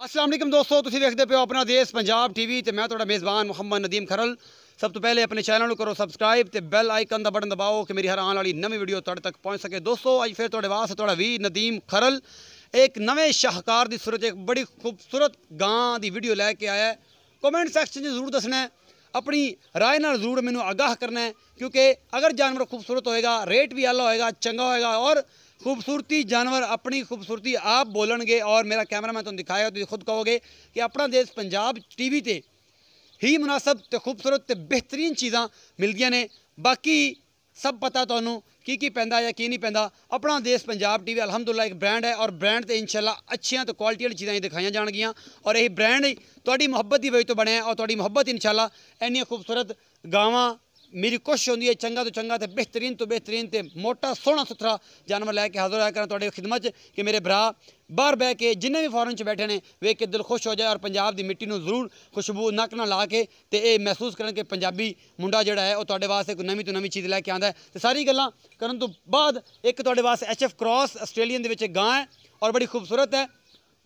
अस्सलाम वालेकुम दोस्तों, तुसीं देखते पे हो अपना देश पंजाब टीवी ते मैं तुहाडा मेज़बान मुहम्मद नदीम खरल। सब तो पहले अपने चैनल करो सबसक्राइब ते बैल आइकन का बटन दबाओ कि मेरी हर आने वाली नवी वीडियो तुहाडे तक पहुँच सके। दोस्तों अज फिर तुहाडे वास्ते तुहाडा वीर नदीम खरल एक नवे शाहकार की सूरत एक बड़ी खूबसूरत गां की वीडियो लैके आया है। कमेंट सैक्शन जरूर दसना है, अपनी राय नाल जरूर मैनू आगाह करना है, क्योंकि अगर जानवर खूबसूरत होएगा रेट भी आला होएगा, चंगा होएगा और खूबसूरती जानवर अपनी खूबसूरती आप बोलणगे और मेरा कैमरामैन तुम दिखाएगा तो खुद कहोगे कि अपना देश पंजाब टीवी ते ही मुनासब तो खूबसूरत तो बेहतरीन चीज़ां मिलदियां ने। बाकी सब पता तुहानू की पैंदा या की नहीं पैंदा। अपना देश पंजाब टीवी अलहमदुलिल्लाह एक ब्रांड है और ब्रांड तो इंशाल्लाह अच्छियां तो क्वालिटी वाली चीज़ां दिखाई जाणगियां और यही ब्रांड तुहाडी मुहब्बत की वजह तो बने और तुहाडी मुहब्बत इंशाल्लाह इन्नियां खूबसूरत गावां मेरी कोशिश होंदी है चंगा तो बेहतरीन तो मोटा सोहना सुथरा जानवर लैके हाजिर होया करा तुहाडी खिदमत च कि मेरे भरा बाहर बह के जिन्हें भी फॉरन च बैठे ने वेख के दिल खुश हो जाए और पंजाब की मिट्टी में जरूर खुशबू नक ना ला के तो ये महसूस करें कि पंजाबी मुंडा जोड़ा है वह तुहाडे वास्ते कोई नवीं तो नवीं चीज़ लैके आंदा है। तो सारी गल्लां करन तो बाद एक तुहाडे वास्ते HF क्रॉस आस्ट्रेलियन दे विच एक गां है और बड़ी खूबसूरत है,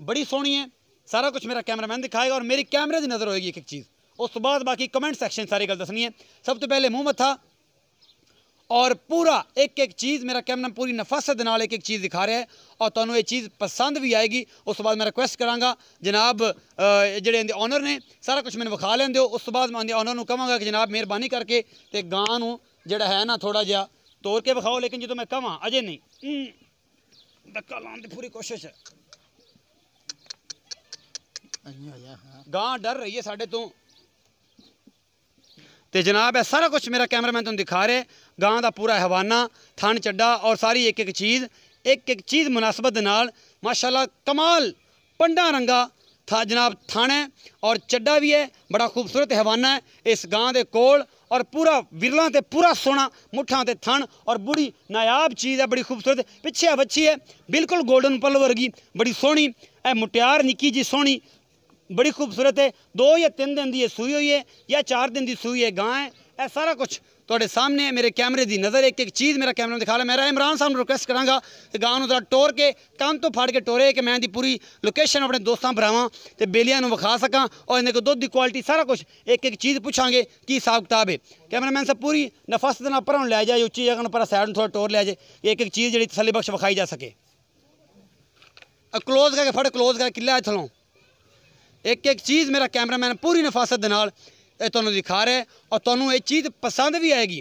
बड़ी सोहनी है। सारा कुछ मेरा कैमरामैन दिखाएगा और मेरी कैमरे की नज़र होएगी एक चीज़, उस बाद बाकी कमेंट सैक्शन सारी गल दसनी है। सब तो पहले मुँह मत्था और पूरा एक एक चीज़ मेरा कैमरा पूरी नफासत नाल एक चीज़ दिखा रहा है और तुहानू ये चीज़ पसंद भी आएगी। उस बाद मैं रिक्वेस्ट कराँगा जनाब जेडे इनके ऑनर ने सारा कुछ मैंने विखा लें दो। उस बाद मैं इनके ऑनर को कहांगा कि जनाब मेहरबानी करके तो गां नू जेड़ा है ना थोड़ा जिहा तोड़ के विखाओ, लेकिन जो मैं कहां अजे नहीं धक्का लाने की पूरी कोशिश है। गां डर रही है साढ़े तो जनाब है सारा कुछ मेरा कैमरामैन तुम दिखा रहे। गां का पूरा हवाना थन चड्डा और सारी एक एक चीज़ मुनासबत नाल माशाल्लाह कमाल पंडा रंगा था जनाब थन है और चड्डा भी है, बड़ा खूबसूरत हवाना है इस गां के कोल और पूरा विरला ते पूरा सोना मुठा ते थन और बड़ी नायाब चीज़ है, बड़ी खूबसूरत पिछे बच्ची है बिल्कुल गोल्डन पल वर्गी बड़ी सोहनी है। मुटियार निक्की जी सोहनी बड़ी खूबसूरत है। 2 या 3 दिन की सूई हुई है या 4 दिन की सूई है गां है। यह सारा कुछ तुहाडे सामने है, मेरे कैमरे की नज़र एक एक चीज़ मेरा कैमरा दिखा रहा। मेरा इमरान साहब रिक्वेस्ट कराँगा कि गां नूं टोर के कंन तो फाड़ के टोरे कि मैं पूरी लोकेशन अपने दोस्तों भरावां ते बेलियां नूं विखा सकां और इन्हें को दुध की क्वालिटी सारा कुछ एक एक चीज़ पूछांगे की हिसाब किताब है। कैमरामैन साहब पूरी नफासत नाल परों लै जाए, उच्ची जगह पर साइड में थोड़ा टोर लै जाए, एक एक चीज़ जी तसल्ली बख्श विखाई जा सके। क्लोज करके फट क्लोज करके किला थलों एक एक चीज़ मेरा कैमरामैन पूरी नफासत दे नाल तुहानू दिखा रहा है और तुहानू ये चीज़ पसंद भी आएगी।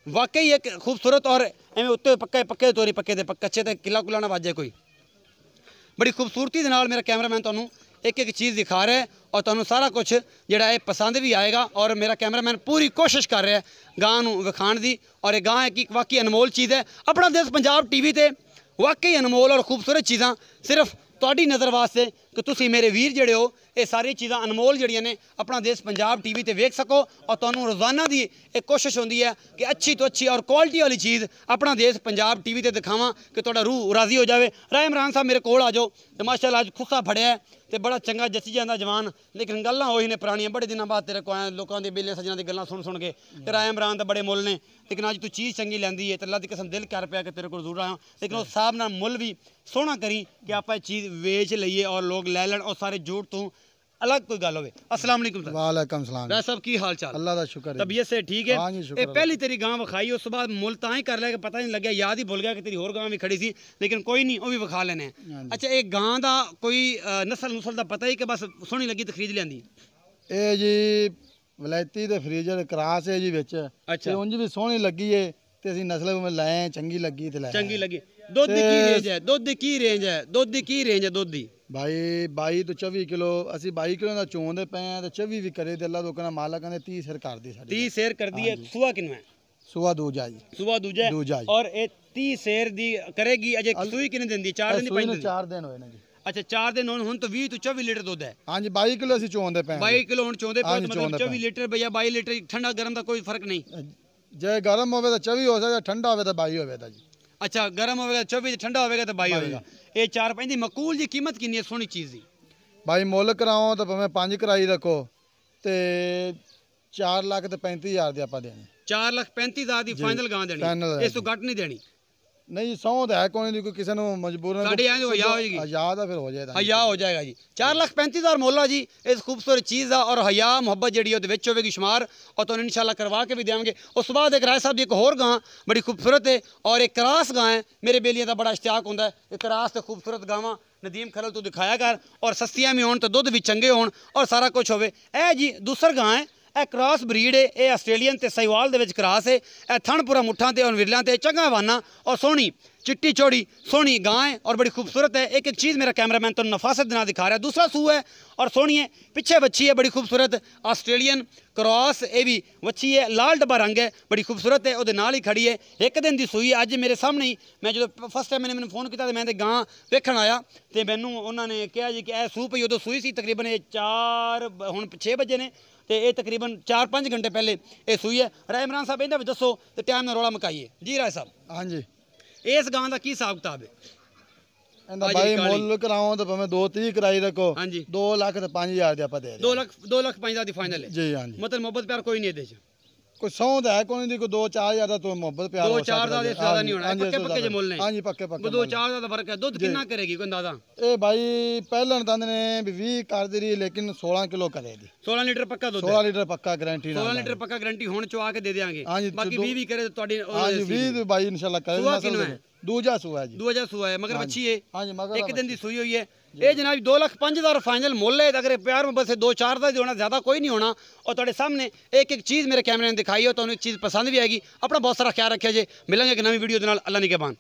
वाकई एक खूबसूरत और एवं उत्ते पक्के पक्के तोरी पक्के दे कच्चे ते किला कुला ना वाजे कोई बड़ी खूबसूरती दे नाल मेरा कैमरामैन तुहानू एक एक चीज़ दिखा रहा है और तुहानू सारा कुछ जिहड़ा है पसंद भी आएगा और मेरा कैमरामैन पूरी कोशिश कर रहा है गां नू विखाण दी और ये गां है कि वाकई अनमोल चीज़ है। अपना देश पंजाब टीवी ते वाकई अनमोल और खूबसूरत चीज़ां सिर्फ तुहाडी नज़र वास्ते कि तुसी मेरे वीर जड़े हो ये सारी चीज़ां अनमोल जड़ियां ने अपना देश पंजाब टीवी ते वेख सको और तुहानू रोज़ाना की एक कोशिश होंदी है कि अच्छी तो अच्छी और क्वालिटी वाली चीज़ अपना देश पंजाब टीवी ते दिखावां कि तुहाडा रूह राज़ी हो जाए। राय इमरान साहब मेरे कोल आ जाओ तो माशाअल्लाह अज खुस्सा फड़िया है तो बड़ा चंगा जची जाता जवान, लेकिन गल्लां ओही ने पुरानियां बड़े दिनों बाद तेरे को आए लोगों के बेले सज्जनों की गल्लां सुन के कि राय इमरान तो बड़े मुल ने, लेकिन अज तू चीज़ चंगी लैंदी है तो अल्लाह की कसम दिल कर पाया कि तेरे को जरूर आया, लेकिन उस हिसाब नाल मुल भी सोहना करी कि आप चीज़ वेच लीए और लोग लै लैन और सारे झूठ तू अलग कोई गल होवे। अस्सलाम वालेकुम सर। वालेकुम सलाम। राय साहब की हाल चाल? अल्लाह दा शुक्र है। तबीयत से ठीक है? हाँ जी, शुक्र ये अल्लाह। पहली तेरी गां विखाई उस बाद मुल तां ही कर लिया कि पता नहीं लग्या, याद ही भूल गया कि तेरी होर गां भी खड़ी सी, लेकिन कोई नहीं वो भी विखा लेने हैं। अच्छा एक गां दा कोई नस्ल नुस्ल दा पता ही कि बस सोहनी लगी तो खरीद लियांदी? ਇਹ ਜੀ ਵਲੈਤੀ ਤੇ ਫਰੀਜ਼ਰ ਕਰਾਸ ਹੈ ਜੀ ਵਿੱਚ ਤੇ ਉਂਝ ਵੀ ਸੋਹਣੀ ਲੱਗੀ ਏ ਤੇ ਅਸੀਂ ਨਸਲ ਵਿੱਚ ਲਾਏ ਚੰਗੀ ਲੱਗੀ ਤੇ ਲਾਏ। ਚੰਗੀ ਲੱਗੀ। ਦੁੱਧ ਦੀ ਕੀ ਰੇਂਜ ਹੈ? ਦੁੱਧ ਦੀ ਕੀ ਰੇਂਜ ਹੈ? ਦੁੱਧ ਦੀ ਕੀ ਰੇਂਜ ਹੈ ਦੁੱਧ ਦੀ? ਭਾਈ 22 ਤੋਂ 24 ਕਿਲੋ ਅਸੀਂ 22 ਕਿਲੋ ਦਾ ਚੋਂਦੇ ਪਏ ਆ ਤੇ 24 ਵੀ ਕਰੇ ਤੇ ਅੱਲਾ ਤੋਂ ਕਹਿੰਦਾ ਮਾਲਕ ਕਹਿੰਦੇ 30 ਸਿਰ ਕਰਦੀ ਸਾਡੀ। 30 ਸਿਰ ਕਰਦੀ ਹੈ। ਸੂਆ ਕਿਨੂੰ ਹੈ? ਸੂਆ ਦੂਜਾ ਜੀ। ਸੂਆ ਦੂਜਾ ਹੈ। ਦੂਜਾ ਜੀ। ਔਰ ਇਹ 30 ਸਿਰ ਦੀ ਕਰੇਗੀ ਅਜੇ ਸੂਈ ਕਿੰਨੇ ਦਿਨ ਦੀ? 4 ਦਿਨ ਦੀ 5 ਦਿਨ ਦੀ? 4 ਦਿਨ ਹੋਏ ਨੇ ਜੀ। अच्छा 4 दिन ਹੁਣ तो 20 ਤੋਂ 24 ਲੀਟਰ ਦੁੱਧ ਹੈ। हाँ जी 22 किलो ਅਸੀਂ ਚੋਂਦੇ ਪਏ 22 ਕਿਲੋ ਹੁਣ ਚੋਂਦੇ ਪਏ ਮਤਲਬ 24 ਲੀਟਰ ਭਈਆ 22 ਲੀਟਰ ਠੰਡਾ ਗਰਮ ਦਾ ਕੋਈ ਫਰਕ ਨਹੀਂ। ਜੇ ਗਰਮ ਹੋਵੇ ਤਾਂ 24 ਹੋ ਸਕਦਾ, ਠੰਡਾ ਹੋਵੇ ਤਾਂ 22 ਹੋਵੇ ਤਾਂ ਜੀ। अच्छा गर्म होगा 24 ठंडा होगा तो 22 होगा। ये 4-5 ਦੀ ਮਕੂਲ ਦੀ ਕੀਮਤ ਕਿੰਨੀ ਹੈ ਸੋਹਣੀ ਚੀਜ਼ ਦੀ? ਭਾਈ ਮੁੱਲ ਕਰਾਓ ਤਾਂ ਭਾਵੇਂ 5 ਕਰਾਈ ਰੱਖੋ ਤੇ 4 ਲੱਖ ਤੇ 35 ਹਜ਼ਾਰ ਦੇ ਆਪਾਂ ਦੇਣੇ। 4,35,000 ਦੀ ਫਾਈਨਲ ਗਾਂ ਦੇਣੀ, ਇਸ ਤੋਂ ਘੱਟ ਨਹੀਂ ਦੇਣੀ। नहीं सौं तो है कोई नहीं, कोई किसी ने मजबूरन साढ़े यहाँ जो हया होएगी, हया तो फिर हो जाएगा, हया हो जाएगा जी। 4,35,000 ਮੁੱਲ ਆ ਜੀ ਇਸ ਖੂਬਸੂਰਤ ਚੀਜ਼ ਦਾ, ਔਰ ਹਯਾ ਮੁਹੱਬਤ ਜਿਹੜੀ ਉਹਦੇ ਵਿੱਚ ਹੋਵੇਗੀ ਸ਼ੁਮਾਰ, ਔਰ ਤੁਹਾਨੂੰ ਇਨਸ਼ਾਅੱਲਾ ਕਰਵਾ ਕੇ ਵੀ ਦੇਵਾਂਗੇ। ਉਸ ਤੋਂ ਬਾਅਦ ਇੱਕ ਰਾਏ ਸਾਹਿਬ ਦੀ ਇੱਕ ਹੋਰ ਗਾਂ ਬੜੀ ਖੂਬਸੂਰਤ ਹੈ, ਔਰ ਇੱਕ ਕਰਾਸ ਗਾਂ ਹੈ। ਮੇਰੇ ਬੇਲੀਆਂ ਦਾ ਬੜਾ ਇਸ਼ਤਿਆਕ ਹੁੰਦਾ ਹੈ ਇਹ ਕਰਾਸ ਤੇ ਖੂਬਸੂਰਤ ਗਾਵਾਂ ਨਦੀਮ ਖਰਲ ਤੂੰ ਦਿਖਾਇਆ ਕਰ, ਔਰ ਸਸਤੀਆਂ ਵੀ ਹੋਣ ਤੇ ਦੁੱਧ ਵੀ ਚੰਗੇ ਹੋਣ, ਔਰ ਸਾਰਾ ਕੁਝ ਹੋਵੇ। ਇਹ ਜੀ ਦੂਸਰ ਗਾਂ ਹੈ, ਇਹ ਕ੍ਰਾਸ ਬਰੀਡ ਹੈ, ਇਹ ਆਸਟ੍ਰੇਲੀਅਨ ਤੇ ਸਾਈਵਾਲ ਦੇ ਵਿੱਚ ਕ੍ਰਾਸ ਹੈ। ਇਹ ਥਣਪੁਰਾ ਮੁੱਠਾਂ ਤੇ ਔਰ ਵਿਰਲਿਆਂ ਤੇ ਚੰਗਾ ਹਵਾਨਾ, ਔਰ ਸੋਹਣੀ चिट्टी चौड़ी सोहनी गां है और बड़ी खूबसूरत है। एक एक चीज़ मेरा कैमरामैन तो नफासत ना दिखा रहा है। दूसरा सूह है और सोहनी है, पीछे बच्ची है बड़ी खूबसूरत आस्ट्रेलियन क्रॉस, ये भी बच्ची है, लाल डब्बा रंग है, बड़ी खूबसूरत है, वो नाल ही खड़ी है। एक दिन की सूई अज मेरे सामने ही, मैं जो फस्ट टाइम मैंने फोन किया तो मैं गां वेखण आया तो मैनू उन्होंने कहा जी कि यह सूह पई, उदों सूई सी तकरीबन 4 हुण 6 बजे ने, तो ये तकरीबन 4-5 घंटे पहले ये सूई है। राय इमरान साहब इन्हें भी दसो तो टाइम ना रौला मकाइए जी। राय साहब हाँ जी इस गां का की हिसाब किताब है? भाई मुल कराओ तो भावें 2-3 कराई रखो, हाँ जी 2 लाख तो 5,000 दे आपा दे 2 लाख 5,000 दी फाइनल है जी। हाँ जी मतलब मोहब्बत प्यार कोई नहीं दे कोई सौ तो है कोई नहीं, कोई 2-4 दा तो मोहब्बत प्यार 2-4 दा ज्यादा नहीं होना, पक्के पक्के जे मुल ने। हाँ जी पक्के पक्के 2-4 दा फर्क है। दुध कितना करेगी कोई अंदाजा? ए भाई पहले दंद ने 20 कर दी रही, लेकिन 16 किलो करेगी। 16 लीटर पक्का दुध, 16 लीटर पक्का गारंटी 16 लीटर पक्का गारंटी हुण चवा के दे देंगे। हाँ जी बाकी 20 करे तो ਤੁਹਾਡੀ हाँ जी 20 भाई इंशाल्लाह करे। दूजा सूआ है जी, दूजा सूआ है मगर बच्ची है। हाँ जी मगर एक दिन दी सूई हुई है। ये जनाब 2,05,000 फाइनल मुल है। अगर प्यार मोहब्बत से 2-4 का होना, ज़्यादा कोई नहीं होना। और तुम्हारे सामने एक एक चीज़ मेरे कैमरे ने दिखाई हो तो एक चीज़ पसंद भी आएगी। अपना बहुत सारा ख्याल रखिए जी। मिलेंगे एक नवी वीडियो के नाल। अल्लाह निगहबान।